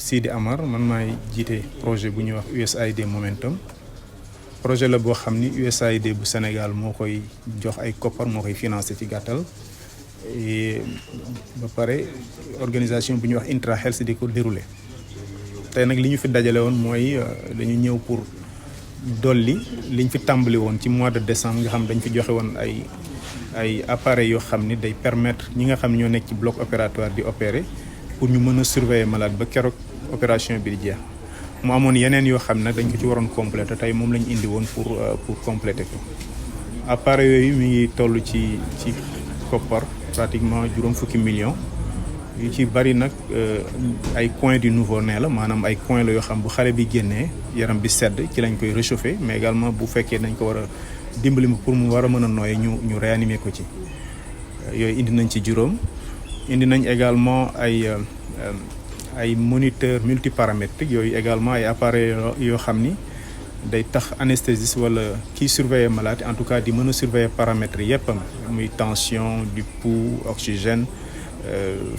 Sidi Amar man maay jiite projet bu ñuy wax USAID Momentum projet la boo xam ni USAID bu Sénégal moo koy jox ay koppar moo koy financé ci gàttal ba pare organisation bu ñuy wax Intra Health di ko déroulé tey nag li ñu fi dajale woon mooy dañu ñëw pour dolli liñ fi tàmbali woon ci mois de décembre nga xam dañ fi joxe woon ay appareils yoo xam ni day permettre ñi nga xam ne ñoo nekk ci bloc opératoire di opérer pour ñu mën a surveiller malade ba keroog opération bi di jeex mu amoon yeneen yoo xam ne dañ ko ci waroon compléter tey moom la ñu indi woon pour compléter ko appareils yooyu mi ngi toll ci koppar pratiquement juróom fukki millions yu ci bari nag ay coins du nouveau-né la maanaam ay coins la yoo xam bu xale bi génnee yaram bi sedd ci lañ koy réchauffer mais également bu fekkee dañ ko war a dimbali pour mu war a mën a nooy ñu réanimer ko ci yooyu indi nañ ci juróom indi nañ également ay moniteurs multiparamètriques yooyu également ay appareils yoo xam ni day tax anesthésiste wala kiy surveiller malade en tout cas di mën a surveiller paramètres yépp muy tension du pouls oxygène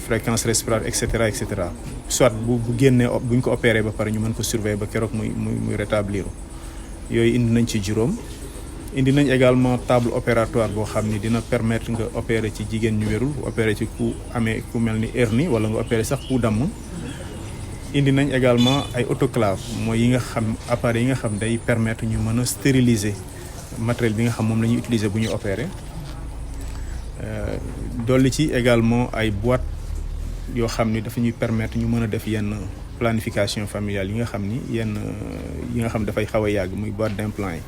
fréquence respiratoire et cetera soit bu génnee buñ ko opéré ba pare ñu mën ko surveiller ba keroog muy rétablir yooyu indi nañ ci juróom. indi nañ également table opératoire boo xam ni dina permettre nga opérer ci jigéen ñu wérul opérer ci ku amee ku mel ni hernie wala nga opérer sax ku damm. indi nañ également ay autoclave mooy yi nga xam appareil yi nga xam day permettre ñu mën a stériliser matériel bi nga xam moom la ñuy utiliser bu ñu opérer dolli ci également ay boîte yoo xam ni dafa ñuy permettre ñu mën a def yenn planification familiale yi nga xam ni yi nga xam dafay xaw a yàgg muy boîte d'implant yi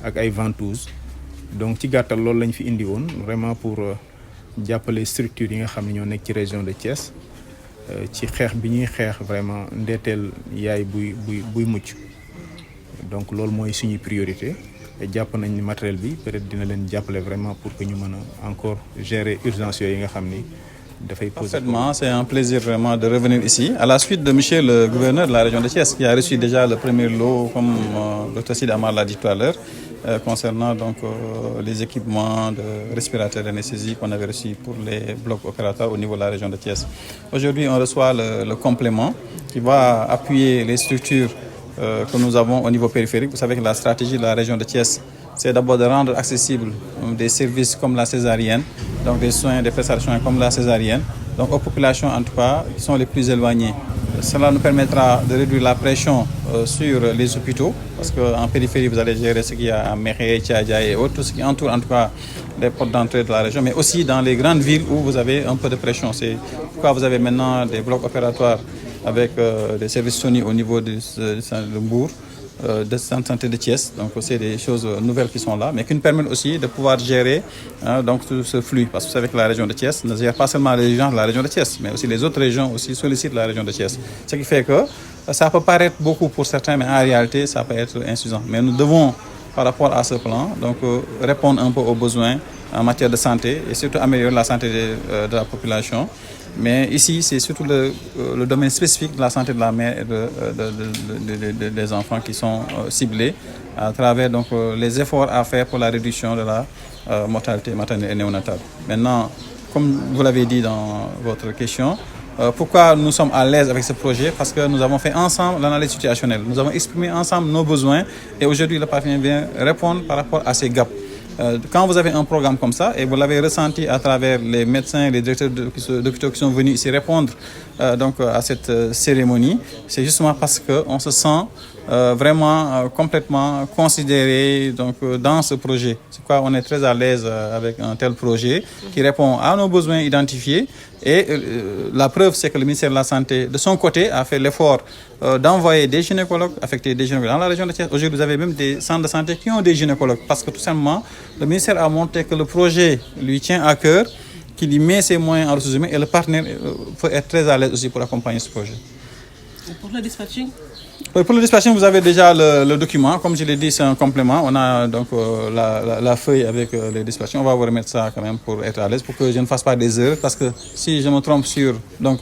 ak ay ventouses donc ci gàttal loolu lañ fi indi woon vraiment pour jàppale structures yi nga xam ne ñoo nekk ci région de Thiès ci xeex bi ñuy xeex vraiment ndeeteel yaay buy mucc donc loolu mooy suñuy priorité te jàpp nañ ni matériel bi peut-être dina leen jàppale vraiment pour que ñu mën a encore gérer urgence yooyu nga xam ni dafay poser. Parfaitement, c'est un plaisir vraiment de revenir ici à la suite de monsieur le gouverneur de la région de Thiès qui a reçu déjà le premier lot comme Dr Sidi Amar l'a dit tout à l'heure concernant donc les équipements de respirateurs d'anesthésie qu'on avait reçus pour les blocs opératoires au niveau de la région de Thiès. Aujourd'hui, on reçoit le complément qui va appuyer les structures que nous avons au niveau périphérique. Vous savez que la stratégie de la région de Thiès, c'est d'abord de rendre accessibles des services comme la césarienne, donc des soins, des prestations comme la césarienne, donc aux populations en tout cas qui sont les plus éloignées. Cela nous permettra de réduire la pression sur les hôpitaux, parce qu'en périphérie, vous allez gérer ce qu'il y a à Méré, Tchadja et autres, tout ce qui entoure en tout cas les portes d'entrée de la région, mais aussi dans les grandes villes où vous avez un peu de pression. C'est pourquoi vous avez maintenant des blocs opératoires avec des services Sony au niveau de Mbour, de santé de Thiès. Donc c'est des choses nouvelles qui sont là, mais qui nous permettent aussi de pouvoir gérer donc tout ce flux. Parce que vous savez que la région de Thiès ne gère pas seulement les gens de la région de Thiès, mais aussi les autres régions aussi sollicitent la région de Thiès. Ce qui fait que ça peut paraître beaucoup pour certains, mais en réalité, ça peut être insuffisant. Mais nous devons, par rapport à ce plan, donc répondre un peu aux besoins en matière de santé et surtout améliorer la santé de la population. Mais ici, c'est surtout le domaine spécifique de la santé de la mère et des enfants qui sont ciblés à travers donc, les efforts à faire pour la réduction de la mortalité maternelle et néonatale. Maintenant, comme vous l'avez dit dans votre question, pourquoi nous sommes à l'aise avec ce projet? Parce que nous avons fait ensemble l'analyse situationnelle. Nous avons exprimé ensemble nos besoins et aujourd'hui, le partenaire vient répondre par rapport à ces gaps. Quand vous avez un programme comme ça, et vous l'avez ressenti à travers les médecins, les directeurs d'hôpitaux qui sont venus ici répondre donc, à cette cérémonie, c'est justement parce qu'on se sent vraiment complètement considéré donc, dans ce projet. C'est pourquoi on est très à l'aise avec un tel projet qui répond à nos besoins identifiés. Et la preuve, c'est que le ministère de la Santé, de son côté, a fait l'effort d'envoyer des gynécologues, affecter des gynécologues dans la région de Thiès. Aujourd'hui, vous avez même des centres de santé qui ont des gynécologues. Parce que tout simplement, le ministère a montré que le projet lui tient à cœur, qu'il y met ses moyens en ressources humaines et le partenaire peut être très à l'aise aussi pour accompagner ce projet. Et pour le dispatching? Pour le dispatching, vous avez déjà le document. Comme je l'ai dit, c'est un complément. On a donc la feuille avec les dispatching. On va vous remettre ça quand même pour être à l'aise, pour que je ne fasse pas des erreurs. Parce que si je me trompe sur donc,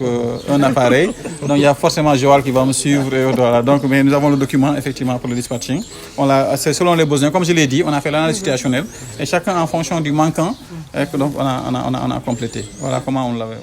un appareil, donc il y a forcément Joël qui va me suivre. Et voilà. Donc, mais nous avons le document effectivement pour le dispatching. C'est selon les besoins. Comme je l'ai dit, on a fait l'analyse situationnelle. Et chacun en fonction du manquant, donc on a complété. Voilà comment on l'avait.